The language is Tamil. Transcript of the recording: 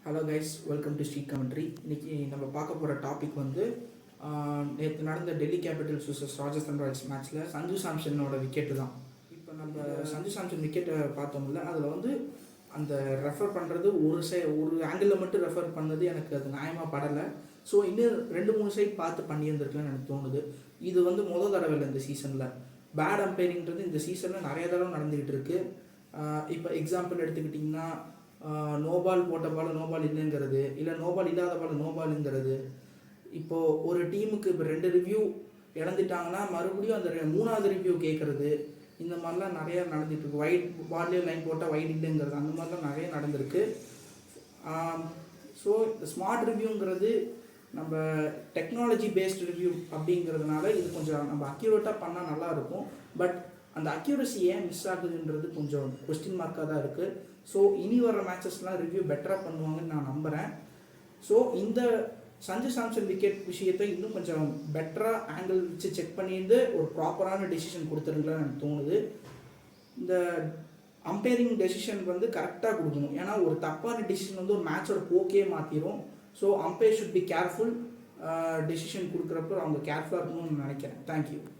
Hello guys, welcome to street commentary. இன்றைக்கி நம்ம பார்க்க போகிற டாபிக் வந்து நேற்று நடந்த Delhi Capitals vs Rajasthan Royals மேட்ச்சில் சஞ்சு சாம்சனோட விக்கெட்டு தான். இப்போ நம்ம சஞ்சு சாம்சன் விக்கெட்டை பார்த்தோம்ல, அதில் வந்து அந்த ரெஃபர் பண்ணுறது ஒரு ஆங்கிளில் மட்டும் ரெஃபர் பண்ணது எனக்கு அது நியாயமாக படலை. ஸோ இன்னும் 2-3 சைட் பார்த்து பண்ணியிருந்திருக்குன்னு எனக்கு தோணுது. இது வந்து முதல் தடவை இல்லை இந்த சீசனில். பேட் அம்பைரிங்கிறது இந்த சீசனில் நிறைய தடவை நடந்துக்கிட்டு இருக்குது. இப்போ எக்ஸாம்பிள் எடுத்துக்கிட்டிங்கன்னா, நோபால் போட்ட பால் நோபால் இல்லைங்கிறது, இல்லை நோபால் இல்லாத பால் நோபாலுங்கிறது. இப்போது ஒரு டீமுக்கு இப்போ 2 ரிவ்யூ இழந்துட்டாங்கன்னா மறுபடியும் அந்த 3வது ரிவ்யூ கேட்குறது, இந்த மாதிரிலாம் நிறையா நடந்துகிட்ருக்கு. வைட் பால்லே லைன் போட்டால் வைட் இல்லைங்கிறது, அந்த மாதிரிலாம் நிறைய நடந்திருக்கு. ஸோ ஸ்மார்ட் ரிவ்யூங்கிறது நம்ம டெக்னாலஜி பேஸ்டு ரிவ்யூ அப்படிங்கிறதுனால இது கொஞ்சம் நம்ம அக்யூரேட்டாக பண்ணால் நல்லாயிருக்கும். பட் அந்த அக்யூரசி ஏன் மிஸ் ஆகுதுன்றது கொஞ்சம் கொஸ்டின் மார்க்காக தான் இருக்குது. ஸோ இனி வர மேட்சஸ்லாம் ரிவ்யூ பெட்டராக பண்ணுவாங்கன்னு நான் நம்புகிறேன். ஸோ இந்த சஞ்சு சாம்சன் விக்கெட் விஷயத்தை இன்னும் கொஞ்சம் பெட்டராக ஆங்கிள் வச்சு செக் பண்ணிட்டு ஒரு ப்ராப்பரான டெசிஷன் கொடுத்துருங்களான்னு எனக்கு தோணுது. இந்த அம்பைரிங் டெசிஷன் வந்து கரெக்டாக கொடுக்கணும். ஏன்னா ஒரு தப்பான டெசிஷன் வந்து ஒரு மேட்சோட போக்கே மாற்றிடும். So umpire should be careful. Decision கொடுக்குறப்ப அவங்க கேர்ஃபுல்லாக இருக்கணும்னு நினைக்கிறேன். தேங்க்யூ.